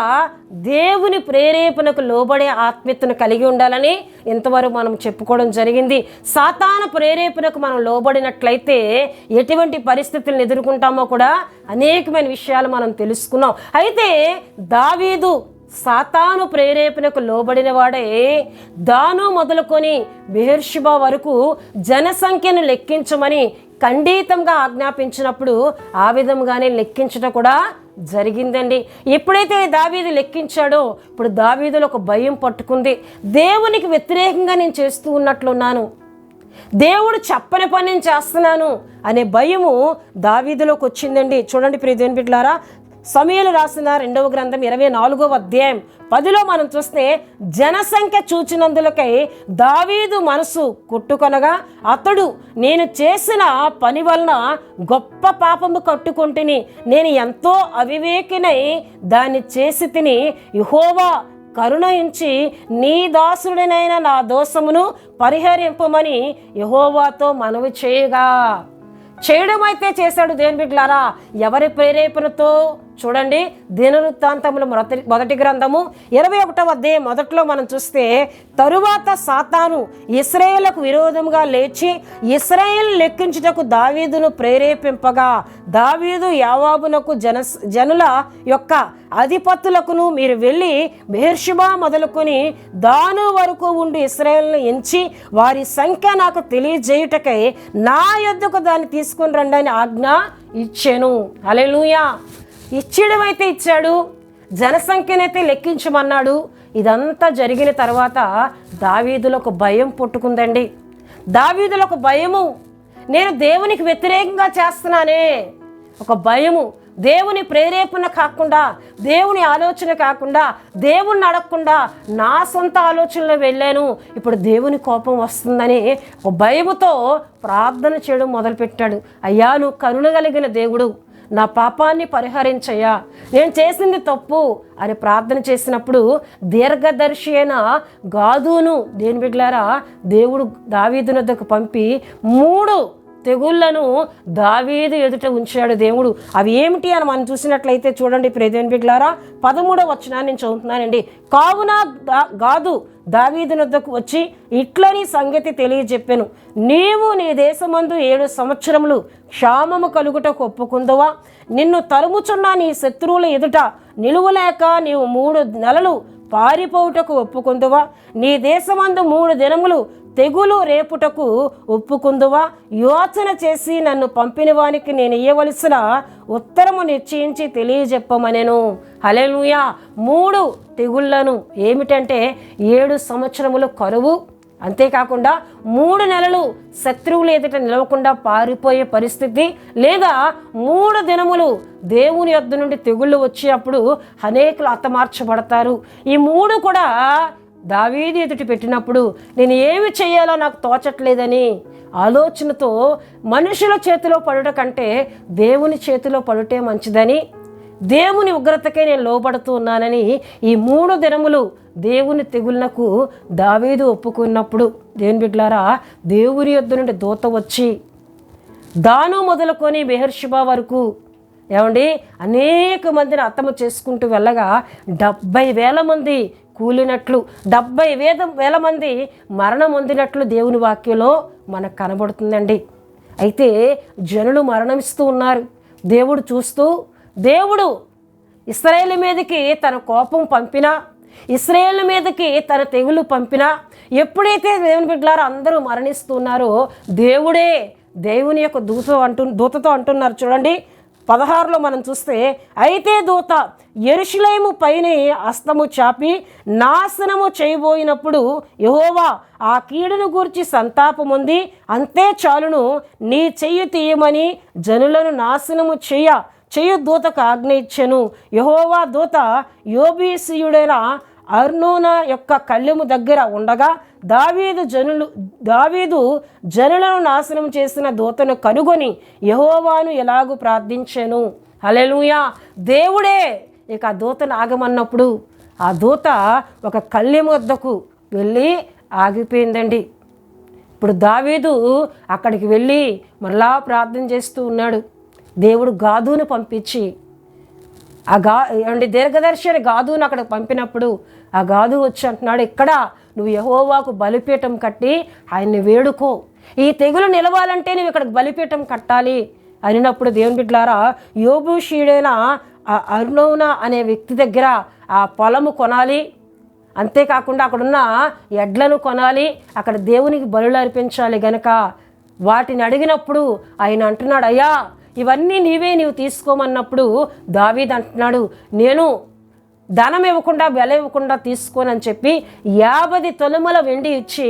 దేవుని ప్రేరేపణకు లోబడే ఆత్మీయతను కలిగి ఉండాలని ఇంతవరకు మనం చెప్పుకోవడం జరిగింది. సాతాను ప్రేరేపణకు మనం లోబడినట్లయితే ఎటువంటి పరిస్థితులను ఎదుర్కొంటామో కూడా అనేకమైన విషయాలు మనం తెలుసుకున్నాం. అయితే దావీదు సాతాను ప్రేరేపణకు లోబడిన వాడే దాను మొదలుకొని బెయేర్షెబా వరకు జనసంఖ్యను లెక్కించమని ఖండితంగా ఆజ్ఞాపించినప్పుడు ఆ విధంగానే లెక్కించడం కూడా జరిగిందండి. ఎప్పుడైతే దావీదు లెక్కించాడో ఇప్పుడు దావీదులో ఒక భయం పట్టుకుంది. దేవునికి వ్యతిరేకంగా నేను చేస్తూ ఉన్నట్లున్నాను, దేవుడు చెప్పని పని నేను చేస్తున్నాను అనే భయము దావీదులోకి వచ్చిందండి. చూడండి ప్రియ దేవుని బిడ్డలారా, సమూయేలు రాసిన 2వ గ్రంథం 24వ అధ్యాయం 10లో మనం చూస్తే జనసంఖ్య చూచినందులకై దావీదు మనసు కొట్టుకొనగా అతడు నేను చేసిన పని వలన గొప్ప పాపము కట్టుకొంటిని, నేను ఎంతో అవివేకినై దాన్ని చేసి తిని, యెహోవా కరుణించి నీ దాసుడినైన నా దోషమును పరిహరింపమని యెహోవాతో మనవి చేయగా. చేయడం అయితే చేశాడు దేవుని బిడ్డలారా. ఎవరి ప్రేరేపణతో చూడండి, దినవృత్తాంతములు మొదటి గ్రంథము 21వ అధ్యాయం మొదట్లో మనం చూస్తే, తరువాత సాతాను ఇశ్రాయేలుకు విరోధంగా లేచి ఇశ్రాయేలు లెక్కించుటకు దావీదును ప్రేరేపింపగా, దావీదు యావాబునకు జనుల యొక్క అధిపతులకును, మీరు వెళ్ళి బెయేర్షెబా మొదలుకొని దాను వరకు ఉండి ఇశ్రాయేలును ఎంచి వారి సంఖ్య నాకు తెలియజేయుటకై నా యొద్దకు దాన్ని తీసుకొని రండి అని ఆజ్ఞ ఇచ్చాను. హల్లెలూయా. ఇచ్చడం అయితే ఇచ్చాడు, జనసంఖ్యనైతే లెక్కించమన్నాడు. ఇదంతా జరిగిన తర్వాత దావీదులకు భయం పుట్టుకుందండి. దావీదులకు భయము, నేను దేవునికి వ్యతిరేకంగా చేస్తున్నానే ఒక భయము, దేవుని ప్రేరేపణ కాకుండా, దేవుని ఆలోచన కాకుండా, దేవుణ్ణి అడగకుండా నా సొంత ఆలోచనలో వెళ్ళాను, ఇప్పుడు దేవుని కోపం వస్తుందని ఒక భయముతో ప్రార్థన చేయడం మొదలుపెట్టాడు. అయ్యా, నువ్వు కరుణ కలిగిన దేవుడు, నా పాపాన్ని పరిహరించయ్యా, నేను చేసింది తప్పు అని ప్రార్థన చేసినప్పుడు దీర్ఘదర్శి అయిన గాదును దేని బిడ్డలారా దేవుడు దావీదు వద్దకు పంపి 3 తెగుళ్లను దావీదు ఎదుట ఉంచాడు దేవుడు. అవి ఏమిటి అని మనం చూసినట్లయితే చూడండి ప్రియదేవుని బిడ్డలారా, 13వ వచనాన్ని నేను చదువుతున్నానండి. కావున గాదు దావీదు వద్దకు వచ్చి ఇట్లని సంగతి తెలియజెప్పెను, నీవు నీ దేశమందు 7 సంవత్సరములు క్షామము కలుగుటకు ఒప్పుకుందువా? నిన్ను తరుముచున్న నీ శత్రువుల ఎదుట నిలువలేక నీవు 3 నెలలు పారిపోవుటకు ఒప్పుకుందువా? నీ దేశమందు 3 దినములు తెగులు రేపుటకు ఒప్పుకుందువా? యోచన చేసి నన్ను పంపిన వానికి నేను ఇయ్యవలసిన ఉత్తరము నిశ్చయించి తెలియజెప్పమనెను. హల్లెలూయా. 3 తెగుళ్లను ఏమిటంటే 7 సంవత్సరములు కరువు, అంతేకాకుండా 3 నెలలు శత్రువులు ఎదుట నిలవకుండా పారిపోయే పరిస్థితి, లేదా 3 దినములు దేవుని యొద్ద నుండి తెగుళ్ళు వచ్చినప్పుడు అనేకులు హతమార్చబడతారు. ఈ 3 కూడా దావీదు ఎదుటి పెట్టినప్పుడు నేను ఏమి చేయాలో నాకు తోచట్లేదని ఆలోచనతో మనుషుల చేతిలో పడుట కంటే దేవుని చేతిలో పడుటే మంచిదని, దేవుని ఉగ్రతకే నేను లోబడుతూ ఉన్నానని ఈ 3 దినములు దేవుని తెగుళ్ళకు దావీదు ఒప్పుకున్నప్పుడు దేవుని బిడ్డలారా, దేవుని యొద్ద నుండి దూత వచ్చి దాను మొదలుకొని బెయేర్షెబా వరకు ఏమండి అనేక మందిని హతము చేసుకుంటూ వెళ్ళగా 70,000 మంది కూలినట్లు, 70,000 మంది మరణం పొందినట్లు దేవుని వాక్యంలో మనకు కనబడుతుందండి. అయితే జనులు మరణిస్తూ ఉన్నారు. దేవుడు చూస్తూ, దేవుడు ఇశ్రాయేలు మీదకి తన కోపం పంపినా, ఇశ్రాయేలు మీదకి తన తెగులు పంపినా, ఎప్పుడైతే దేవుని బిడ్డలారా అందరూ మరణిస్తున్నారో దేవుడే దేవుని యొక్క దూతతో అంటున్నారు. చూడండి 16లో మనం చూస్తే, అయితే దూత యెరూషలేము పైన హస్తము చాపి నాశనము చేయబోయినప్పుడు యెహోవా ఆ కీడును గూర్చి సంతాపముంది, అంతే చాలును, నీ చెయ్యి తీయమని జనులను నాశనము చేయు దూతకు ఆజ్ఞ ఇచ్చెను. యెహోవా దూత యోబీసీయుడైన అర్నోనా యొక్క కళ్ళెము దగ్గర ఉండగా దావీదు జనులను నాశనం చేసిన దూతను కనుగొని యెహోవాను ఎలాగూ ప్రార్థించెను. హల్లెలూయా. దేవుడే ఇక ఆ దూతను ఆగమన్నప్పుడు ఆ దూత ఒక కళ్ళెము వద్దకు వెళ్ళి ఆగిపోయిందండి. ఇప్పుడు దావీదు అక్కడికి వెళ్ళి మరలా ప్రార్థన చేస్తూ ఉన్నాడు. దేవుడు గాదును పంపించి దీర్ఘదర్శి అని గాదును అక్కడికి పంపినప్పుడు ఆ గాదు వచ్చి అంటున్నాడు, ఇక్కడ నువ్వు యెహోవాకు బలిపీఠం కట్టి ఆయన్ని వేడుకో, ఈ తెగులు నిలవాలంటే నువ్వు ఇక్కడికి బలిపీఠం కట్టాలి అనినప్పుడు దేవుని బిడ్డలారా, యోబూషీయుడైన ఆ అర్నోనా అనే వ్యక్తి దగ్గర ఆ పొలము కొనాలి, అంతేకాకుండా అక్కడున్న ఎడ్లను కొనాలి, అక్కడ దేవునికి బలులు అర్పించాలి గనక వాటిని అడిగినప్పుడు ఆయన అంటున్నాడు, అయ్యా ఇవన్నీ నీవు తీసుకోమన్నప్పుడు దావీదు అంటున్నాడు, నేను ధనం ఇవ్వకుండా వెల ఇవ్వకుండా తీసుకోనని చెప్పి 50 తులముల వెండి ఇచ్చి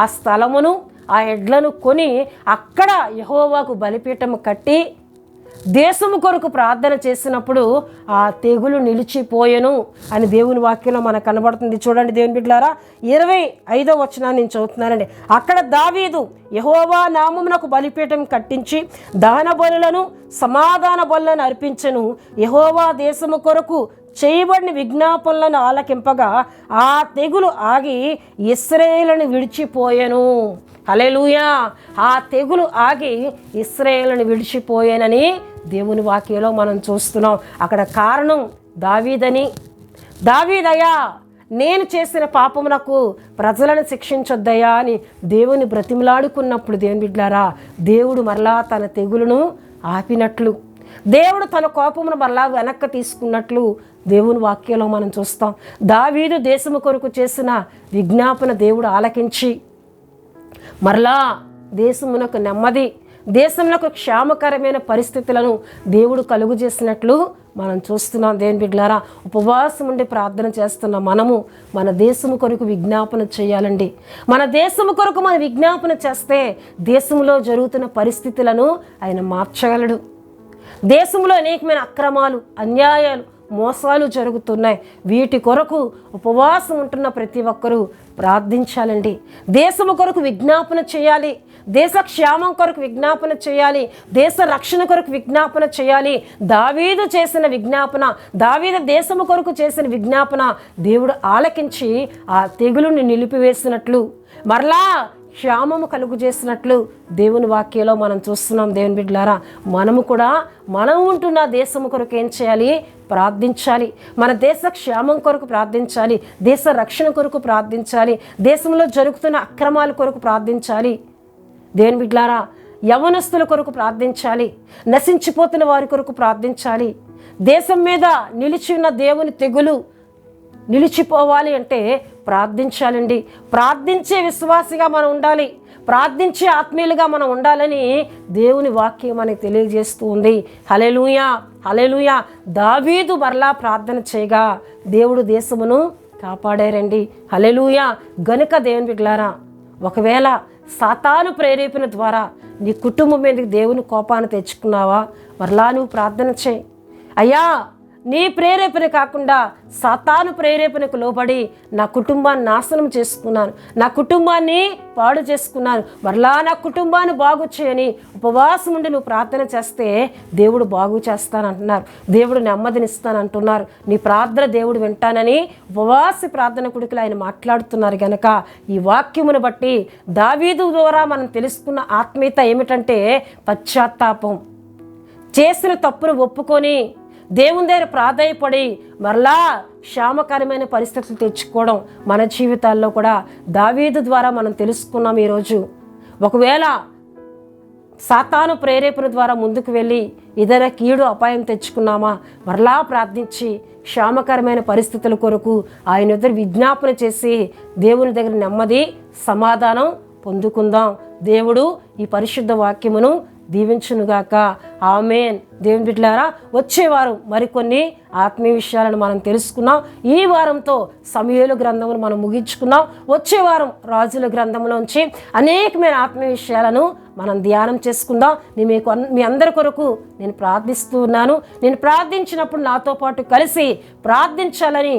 ఆ స్థలమును ఆ ఎడ్లను కొని అక్కడ యెహోవాకు బలిపీఠము కట్టి దేశము కొరకు ప్రార్థన చేసినప్పుడు ఆ తెగులు నిలిచిపోయెను అని దేవుని వాక్యంలో మనకు కనబడుతుంది. చూడండి దేవుని బిడ్డలారా, 25వ వచనాన్ని నేను చదువుతున్నానండి. అక్కడ దావీదు యెహోవా నామమునకు బలిపీఠం కట్టించి దహన బలులను సమాధాన బలులను అర్పించెను. యెహోవా దేశము కొరకు చేయబడిన విజ్ఞాపనలను ఆలకింపగా ఆ తెగులు ఆగి ఇశ్రాయేలును విడిచిపోయెను. హల్లెలూయా. ఆ తెగులు ఆగి ఇశ్రాయేలును విడిచిపోయానని దేవుని వాక్యంలో మనం చూస్తున్నాం. అక్కడ కారణం దావీదని. దావీదయ్యా, నేను చేసిన పాపమునకు ప్రజలను శిక్షించొద్దయ్యా అని దేవుని బ్రతిమలాడుకున్నప్పుడు దేవుని బిడ్డలారా, దేవుడు మరలా తన తెగులును ఆపినట్లు, దేవుడు తన కోపమును మరలా వెనక్కి తీసుకున్నట్లు దేవుని వాక్యంలో మనం చూస్తాం. దావీదు దేశము కొరకు చేసిన విజ్ఞాపన దేవుడు ఆలకించి మరలా దేశమునకు నెమ్మది, దేశంలోకి క్షేమకరమైన పరిస్థితులను దేవుడు కలుగు చేసినట్లు మనం చూస్తున్నాం. దేవుని బిడ్డలారా, ఉపవాసం ఉండి ప్రార్థన చేస్తున్న మనము మన దేశము కొరకు విజ్ఞాపన చేయాలండి. మన దేశము కొరకు మనం విజ్ఞాపన చేస్తే దేశంలో జరుగుతున్న పరిస్థితులను ఆయన మార్చగలడు. దేశంలో అనేకమైన అక్రమాలు, అన్యాయాలు, మోసాలు జరుగుతున్నాయి. వీటి కొరకు ఉపవాసం ఉంటున్న ప్రతి ఒక్కరూ ప్రార్థించాలండి. దేశము కొరకు విజ్ఞాపన చేయాలి, దేశ క్షేమం కొరకు విజ్ఞాపన చేయాలి, దేశ రక్షణ కొరకు విజ్ఞాపన చేయాలి. దావీదు చేసిన విజ్ఞాపన, దావీదు దేశము కొరకు చేసిన విజ్ఞాపన దేవుడు ఆలకించి ఆ తెగులుని నిలిపివేసినట్లు, మరలా క్షేమము కలుగు చేసినట్లు దేవుని వాక్యంలో మనం చూస్తున్నాం. దేవుని బిడ్డలారా, మనము కూడా మనం ఉంటున్న దేశము కొరకు ఏం చేయాలి? ప్రార్థించాలి. మన దేశ క్షేమం కొరకు ప్రార్థించాలి, దేశ రక్షణ కొరకు ప్రార్థించాలి, దేశంలో జరుగుతున్న అక్రమాల కొరకు ప్రార్థించాలి. దేవుని బిడ్డలారా, యవనస్తుల కొరకు ప్రార్థించాలి, నశించిపోతున్న వారి కొరకు ప్రార్థించాలి. దేశం మీద నిలిచి ఉన్న దేవుని తెగులు నిలిచిపోవాలి అంటే ప్రార్థించాలండి. ప్రార్థించే విశ్వాసిగా మనం ఉండాలి, ప్రార్థించే ఆత్మీయులుగా మనం ఉండాలని దేవుని వాక్యం మనకి తెలియజేస్తూ ఉంది. హల్లెలూయా, హల్లెలూయా. దావీదు మరలా ప్రార్థన చేయగా దేవుడు దేశమును కాపాడారండి. హల్లెలూయా. గనుక దేవుని బిడ్డలారా, ఒకవేళ సాతాను ప్రేరేపణ ద్వారా నీ కుటుంబం మీదకి దేవుని కోపాన్ని తెచ్చుకున్నావా, మరలా నువ్వు ప్రార్థన చేయి. అయ్యా, నీ ప్రేరేపణ కాకుండా సాతాను ప్రేరేపణకు లోబడి నా కుటుంబాన్ని నాశనం చేసుకున్నాను, నా కుటుంబాన్ని పాడు చేసుకున్నాను, మరలా నా కుటుంబాన్ని బాగు చేయని ఉపవాసం ఉండి నువ్వు ప్రార్థన చేస్తే దేవుడు బాగు చేస్తానంటున్నారు, దేవుడు నెమ్మదినిస్తానంటున్నారు. నీ ప్రార్థన దేవుడు వింటానని ఉపవాస ప్రార్థన కొడుకులు ఆయన మాట్లాడుతున్నారు. గనక ఈ వాక్యమును బట్టి దావీదు ద్వారా మనం తెలుసుకున్న ఆత్మీయత ఏమిటంటే పశ్చాత్తాపం, చేసిన తప్పును ఒప్పుకొని దేవుని దగ్గర ప్రాధాయపడి మరలా క్షేమకరమైన పరిస్థితులు తెచ్చుకోవడం మన జీవితాల్లో కూడా దావీదు ద్వారా మనం తెలుసుకున్నాం. ఈరోజు ఒకవేళ సాతాను ప్రేరేపణ ద్వారా ముందుకు వెళ్ళి ఏదైనా కీడు అపాయం తెచ్చుకున్నామా, మరలా ప్రార్థించి క్షేమకరమైన పరిస్థితుల కొరకు ఆయన దగ్గర విజ్ఞాపన చేసి దేవుని దగ్గర నెమ్మది, సమాధానం పొందుకుందాం. దేవుడు ఈ పరిశుద్ధ వాక్యమును దీవించునుగాక. ఆమేన్. దేవుని బిడ్డలారా, వచ్చే వారం మరికొన్ని ఆత్మీయ విషయాలను మనం తెలుసుకున్నాం. ఈ వారంతో సమూయేలు గ్రంథమును మనం ముగించుకున్నాం. వచ్చే వారం రాజుల గ్రంథంలోంచి అనేకమైన ఆత్మీయ విషయాలను మనం ధ్యానం చేసుకుందాం. మీ అందరి కొరకు నేను ప్రార్థిస్తూ ఉన్నాను. నేను ప్రార్థించినప్పుడు నాతో పాటు కలిసి ప్రార్థించాలని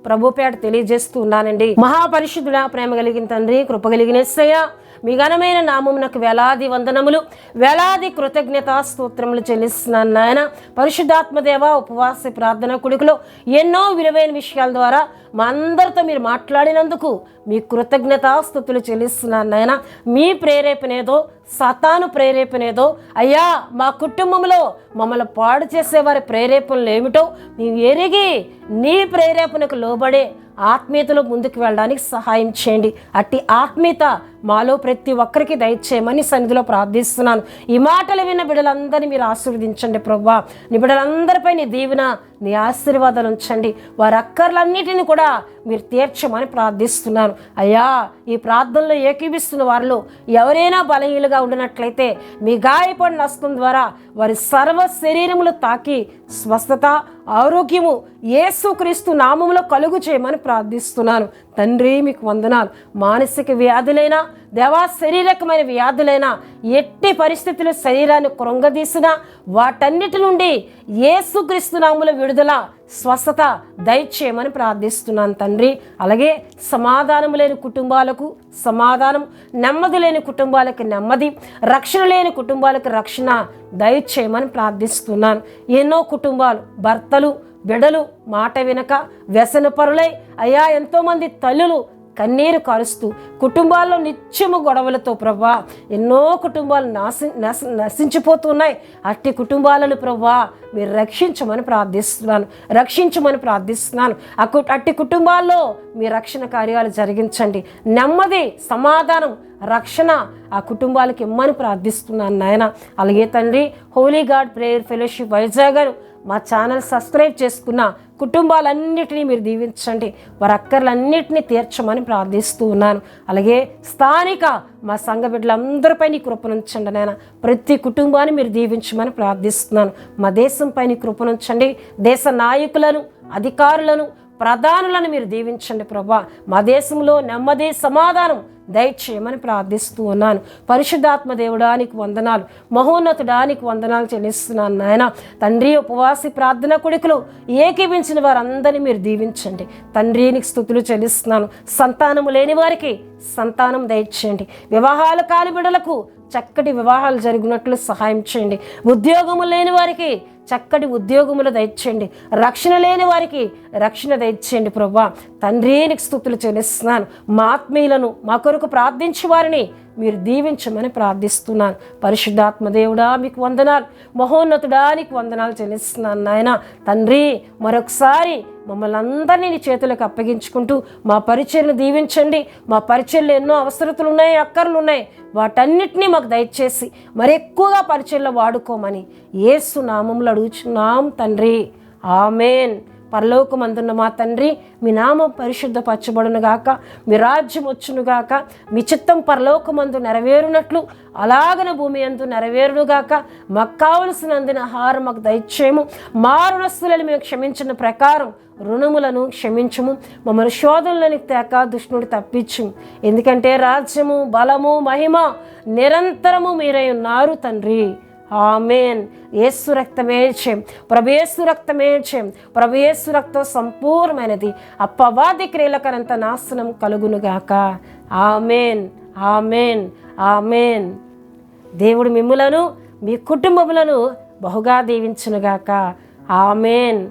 ప్రభుపేట తెలియజేస్తూ ఉన్నానండి. మహాపరిశుద్ధుడా, ప్రేమ కలిగిన తండ్రి, కృప కలిగిన యేసయ్య, మీ ఘనమైన నామమునకు వేలాది వందనములు, వేలాది కృతజ్ఞతా స్తోత్రములు చెల్లిస్తున్నాను నాయన. పరిశుద్ధాత్మదేవ, ఉపవాస ప్రార్థన కొడుకులో ఎన్నో విలువైన విషయాల ద్వారా మా అందరితో మీరు మాట్లాడినందుకు మీ కృతజ్ఞతాస్తుతులు చెల్లిస్తున్నాను నాయన. మీ ప్రేరేపణేదో, సాతాను ప్రేరేపణేదో, అయ్యా మా కుటుంబంలో మమ్మల్ని పాడు చేసేవారి ప్రేరేపణలు ఏమిటో మేము ఎరిగి నీ ప్రేరేపణకు లోబడే ఆత్మీయతలో ముందుకు వెళ్ళడానికి సహాయం చేయండి. అట్టి ఆత్మీయత మాలో ప్రతి ఒక్కరికి దయచేయమని సన్నిధిలో ప్రార్థిస్తున్నాను. ఈ మాటలు విన్న బిడ్డలందరినీ మీరు ఆశీర్వదించండి ప్రభువా. నీ బిడ్డలందరిపై నీ దీవెన, నీ ఆశీర్వాదాలు ఉంచండి. వారి అక్కర్లన్నిటిని కూడా మీరు తీర్చమని ప్రార్థిస్తున్నాను. అయ్యా, ఈ ప్రార్థనలో ఏకీభిస్తున్న వారిలో ఎవరైనా బలహీనులుగా ఉండినట్లయితే మీ గాయపడిన హస్తం ద్వారా వారి సర్వ శరీరములు తాకి స్వస్థత, ఆరోగ్యము యేసుక్రీస్తు నామములో కలుగు చేయమని ప్రార్థిస్తున్నాను. తండ్రి, మీకు వందనాలు. మానసిక వ్యాధులైనా, దేవా శారీరకమైన వ్యాధులైనా, ఎట్టి పరిస్థితులు శరీరాన్ని కృంగదీసినా వాటన్నిటి నుండి యేసుక్రీస్తు నామములో విడుదల, స్వస్థత దయచేయమని ప్రార్థిస్తున్నాను తండ్రి. అలాగే సమాధానం లేని కుటుంబాలకు సమాధానం, నెమ్మది లేని కుటుంబాలకు నెమ్మది, రక్షణ లేని కుటుంబాలకు రక్షణ దయచేయమని ప్రార్థిస్తున్నాను. ఎన్నో కుటుంబాలు, భర్తలు, బిడ్డలు మాట వినక వ్యసనపరులై, అయ్యా ఎంతోమంది తల్లులు కన్నీరు కారుస్తూ కుటుంబాల్లో నిత్యము గొడవలతో ప్రభా ఎన్నో కుటుంబాలు నశించిపోతున్నాయి. అట్టి కుటుంబాలను ప్రభా మీరు రక్షించమని ప్రార్థిస్తున్నాను. అట్టి కుటుంబాల్లో మీ రక్షణ కార్యాలు జరిగించండి. నెమ్మది, సమాధానం, రక్షణ ఆ కుటుంబాలకు ఇమ్మని ప్రార్థిస్తున్నాను నాయన. అలాగే తండ్రి, Holi God prayer fellowship Vizag గారు మా ఛానల్ సబ్స్క్రైబ్ చేసుకున్న కుటుంబాలన్నిటినీ మీరు దీవించండి, వారి అక్కర్లన్నిటినీ తీర్చమని ప్రార్థిస్తూ ఉన్నాను. అలాగే స్థానిక మా సంఘ బిడ్డలందరిపై నీ కృపనుంచండి నాయన. ప్రతి కుటుంబాన్ని మీరు దీవించమని ప్రార్థిస్తున్నాను. మా దేశంపై నీ కృపనుంచండి. దేశ నాయకులను, అధికారులను, ప్రధానులను మీరు దీవించండి ప్రభా. మా దేశంలో నెమ్మది, సమాధానం దయచేయమని ప్రార్థిస్తూ ఉన్నాను. పరిశుద్ధాత్మ దేవుడానికి వందనాలు, మహోన్నతుడానికి వందనాలు చెల్లిస్తున్నాను నాయన. తండ్రి, ఉపవాసి ప్రార్థన కొడుకులు ఏకీభించిన వారందరినీ మీరు దీవించండి తండ్రి. నీకు స్తుతులు చెల్లిస్తున్నాను. సంతానము లేని వారికి సంతానం దయచేయండి. వివాహాలు కాని బిడ్డలకు చక్కటి వివాహాలు జరిగినట్లు సహాయం చేయండి. ఉద్యోగము లేని వారికి చక్కటి ఉద్యోగములు దయచేయండి. రక్షణ లేని వారికి రక్షణ దయచేయండి ప్రభా. తండ్రి, నీకు స్తుతులు చెల్లిస్తున్నాను. మా ఆత్మీయులను, మా కొరకు ప్రార్థించే వారిని మీరు దీవించమని ప్రార్థిస్తున్నాను. పరిశుద్ధాత్మ దేవుడా మీకు వందనాలు, మహోన్నతుడా నీకు వందనాలు చెల్లిస్తున్నాను నాయన. తండ్రి, మరొకసారి మమ్మల్ని అందరినీ నీ చేతులకు అప్పగించుకుంటూ మా పరిచయను దీవించండి. మా పరిచయలో ఎన్నో అవసరతలు ఉన్నాయి, అక్కర్లు ఉన్నాయి. వాటన్నిటినీ మాకు దయచేసి మరి ఎక్కువగా పరిచయలో వాడుకోమని యేసు నామములో అడుగుచున్నాం తండ్రి. ఆమేన్. పరలోకమందున్న మా తండ్రి, మీ నామం పరిశుద్ధపరచబడునుగాక, మీ రాజ్యం వచ్చునుగాక, మీ చిత్తం పరలోకమందు నెరవేరునట్లు అలాగన భూమి అందు నెరవేరునుగాక. మాకు కావలసినందున ఆహారం మాకు దయచేయము. మా రుణస్తులను మేము క్షమించిన ప్రకారం రుణములను క్షమించము. మమ్మల్ని శోధనలను తేక దుష్టుడు తప్పించుము. ఎందుకంటే రాజ్యము, బలము, మహిమ నిరంతరము మీరై ఉన్నారు తండ్రి. ఆమేన్. యేసు రక్తమే జయం, ప్రభు యేసు రక్తమే జయం, ప్రభు యేసు రక్తం సంపూర్ణమైనది. అపవాది క్రియలకనంత నాశనం కలుగునుగాక. ఆమేన్, ఆమేన్, ఆమేన్. దేవుడు మిమ్ములను, మీ కుటుంబములను బహుగా దీవించునుగాక. ఆమేన్.